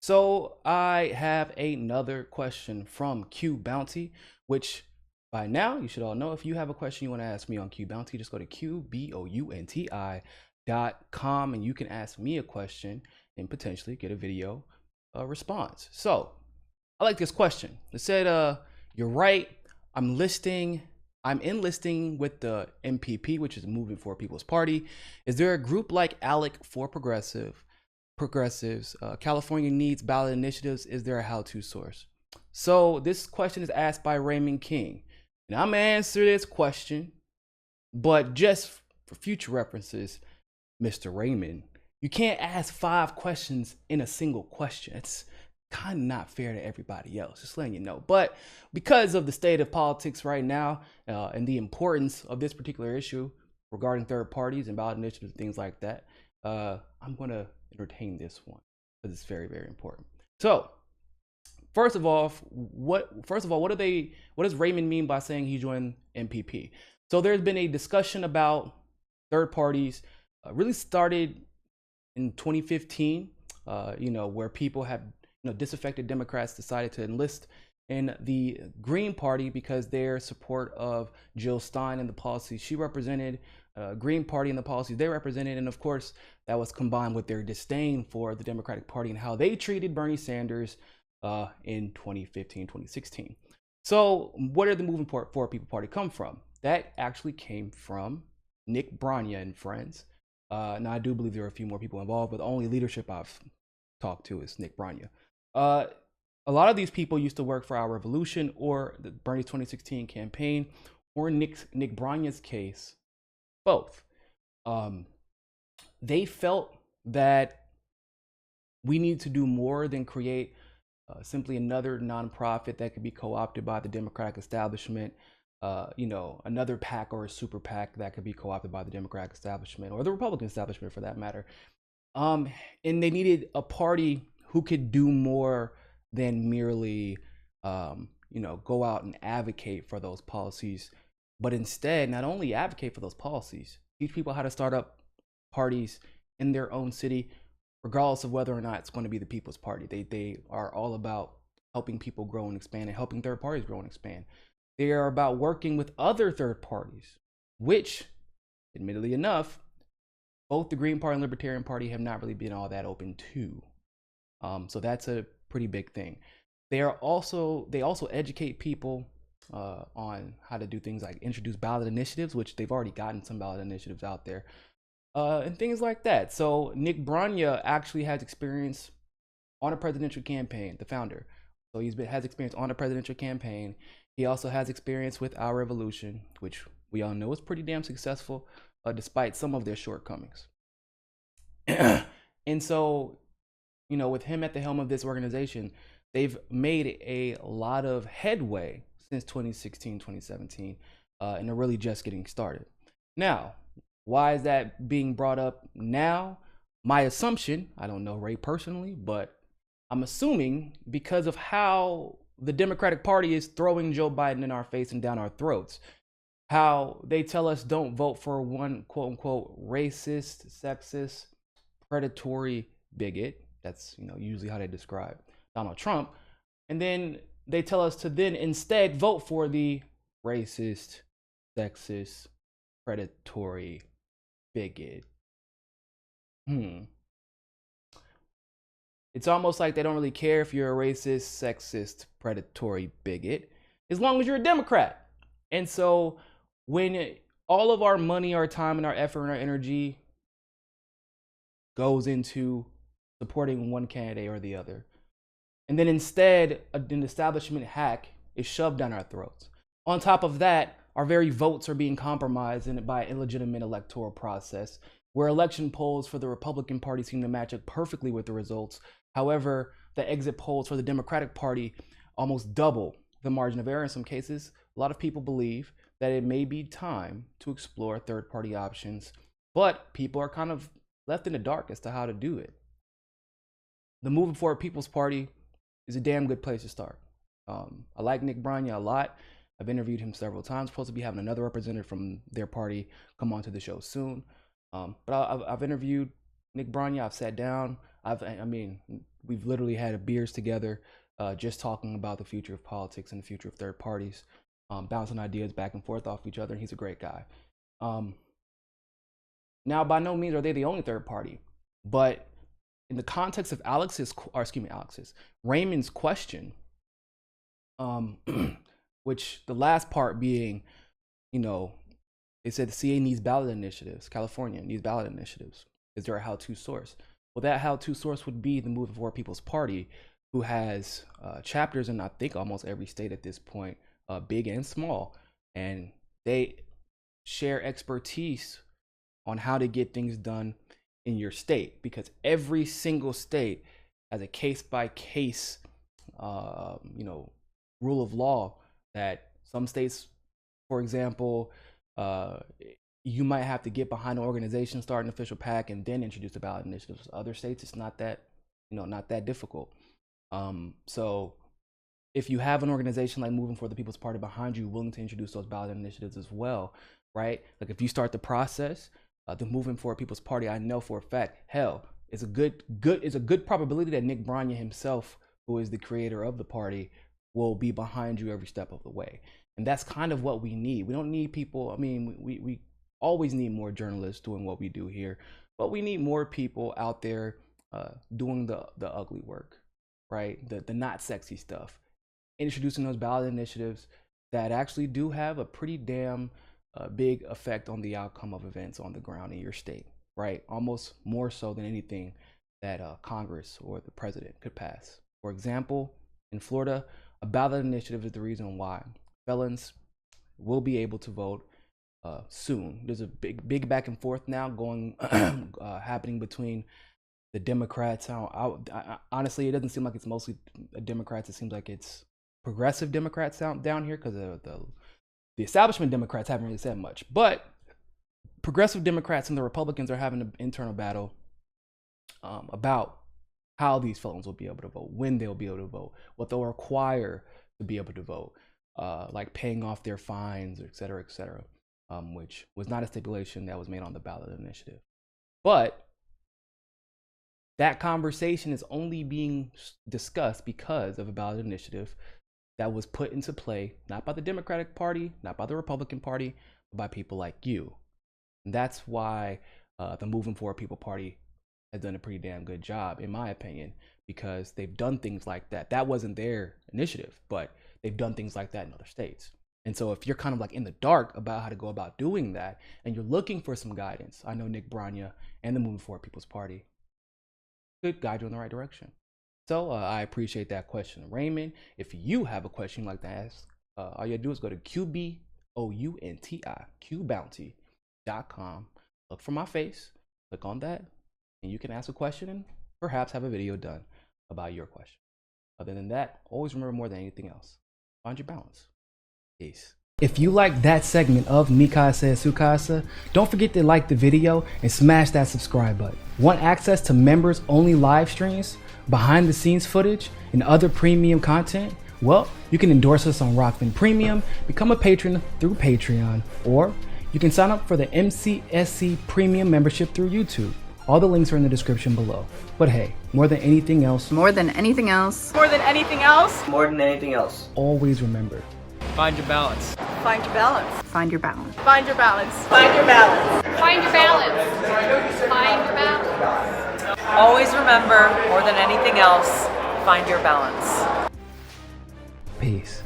So I have another question from QBounti, which by now you should all know. If you have a question you want to ask me on QBounti, just go to QBounti.com and you can ask me a question and potentially get a video response. So I like this question. It said, you're right. I'm enlisting with the MPP, which is the Movement for People's Party. Is there a group like ALEC for progressives? California needs ballot initiatives. Is there a how-to source? So this question is asked by Raymond King. And I'm gonna answer this question, but just for future references, Mr. Raymond, you can't ask 5 questions in a single question. It's kind of not fair to everybody else, just letting you know. But because of the state of politics right now and the importance of this particular issue regarding third parties and ballot initiatives and things like that, I'm going to entertain this one because it's very, very important. So first of all, what does Raymond mean by saying he joined MPP? So there's been a discussion about third parties, really started in 2015, where people have, disaffected Democrats decided to enlist in the Green Party because their support of Jill Stein and the policies she represented, Green Party and the policies they represented, and of course that was combined with their disdain for the Democratic Party and how they treated Bernie Sanders in 2015, 2016. So where did the Movement for People Party come from? That actually came from Nick Branya and friends. Now I do believe there are a few more people involved, but the only leadership I've talked to is Nick Branya. A lot of these people used to work for Our Revolution or the Bernie 2016 campaign, or Nick Branya's case, both. They felt that we need to do more than create simply another nonprofit that could be co-opted by the Democratic establishment, another PAC or a super PAC that could be co-opted by the Democratic establishment or the Republican establishment for that matter. And they needed a party who could do more than merely, go out and advocate for those policies, but instead not only advocate for those policies, teach people how to start up parties in their own city, regardless of whether or not it's going to be the People's Party. They are all about helping people grow and expand and helping third parties grow and expand. They are about working with other third parties, which, admittedly enough, both the Green Party and Libertarian Party have not really been all that open to. So that's a pretty big thing. They also educate people on how to do things like introduce ballot initiatives, which they've already gotten some ballot initiatives out there, and things like that. So Nick Branya actually has experience on a presidential campaign, the founder. So has experience on a presidential campaign. He also has experience with Our Revolution, which we all know is pretty damn successful, despite some of their shortcomings. And so, with him at the helm of this organization, they've made a lot of headway since 2016, 2017, and they're really just getting started. Now, why is that being brought up now? My assumption, I don't know Ray personally, but I'm assuming because of how the Democratic Party is throwing Joe Biden in our face and down our throats. How they tell us don't vote for one quote unquote racist, sexist, predatory bigot. That's usually how they describe Donald Trump. And then they tell us to then instead vote for the racist, sexist, predatory bigot. It's almost like they don't really care if you're a racist, sexist, predatory bigot, as long as you're a Democrat. And so when all of our money, our time, and our effort and our energy goes into supporting one candidate or the other, and then instead an establishment hack is shoved down our throats. On top of that, our very votes are being compromised by an illegitimate electoral process, where election polls for the Republican Party seem to match up perfectly with the results. However, the exit polls for the Democratic Party almost double the margin of error in some cases. A lot of people believe that it may be time to explore third-party options, but people are kind of left in the dark as to how to do it. The Movement for People's Party is a damn good place to start. I like Nick Branya a lot. I've interviewed him several times. Supposed to be having another representative from their party come onto the show soon. But I've interviewed Nick Branya. I've sat down. we've literally had beers together, just talking about the future of politics and the future of third parties, bouncing ideas back and forth off each other. And he's a great guy. Now, by no means are they the only third party, but in the context of Raymond's question, which the last part being, you know, they said the CA needs ballot initiatives, California needs ballot initiatives. Is there a how-to source? Well, that how-to source would be the Moving Forward People's Party, who has chapters in, I think, almost every state at this point, big and small. And they share expertise on how to get things done in your state, because every single state has a case-by-case, rule of law that some states, for example, you might have to get behind an organization, start an official PAC, and then introduce the ballot initiatives. Other states, it's not that, not that difficult. So if you have an organization like Moving for the People's Party behind you, willing to introduce those ballot initiatives as well, right? Like if you start the process, the Moving for People's Party, I know for a fact, it's a good probability that Nick Branya himself, who is the creator of the party, will be behind you every step of the way. And that's kind of what we need. We don't need people. I mean, we always need more journalists doing what we do here, but we need more people out there doing the ugly work, right? The not sexy stuff, introducing those ballot initiatives that actually do have a pretty damn big effect on the outcome of events on the ground in your state, right? Almost more so than anything that Congress or the president could pass. For example, in Florida, a ballot initiative is the reason why felons will be able to vote soon. There's a big back and forth now going happening between the Democrats. Honestly, it doesn't seem like it's mostly Democrats. It seems like it's progressive Democrats down here, because the establishment Democrats haven't really said much. But progressive Democrats and the Republicans are having an internal battle about how these felons will be able to vote, when they'll be able to vote, what they'll require to be able to vote, like paying off their fines, et cetera, which was not a stipulation that was made on the ballot initiative. But that conversation is only being discussed because of a ballot initiative that was put into play, not by the Democratic Party, not by the Republican Party, but by people like you. And that's why the Moving Forward People Party has done a pretty damn good job, in my opinion, because they've done things like that. That wasn't their initiative, but they've done things like that in other states. And so if you're kind of like in the dark about how to go about doing that, and you're looking for some guidance, I know Nick Branya and the Moving Forward People's Party could guide you in the right direction. So I appreciate that question, Raymond. If you have a question you'd like to ask, all you gotta do is go to QBounti.com, look for my face, click on that, and you can ask a question and perhaps have a video done about your question. Other than that, always remember, more than anything else, find your balance. Peace. If you like that segment of Mi Casa es Su Casa, don't forget to like the video and smash that subscribe button. Want access to members only live streams, behind the scenes footage, and other premium content? Well, you can endorse us on Rockman Premium, become a patron through Patreon, or you can sign up for the MCSC Premium membership through YouTube. All the links are in the description below. But hey, more than anything else, always remember, find your balance. Find your balance. Find your balance. Find your balance. Find your balance. Find your balance. Find your balance. Always remember, more than anything else, find your balance. peace.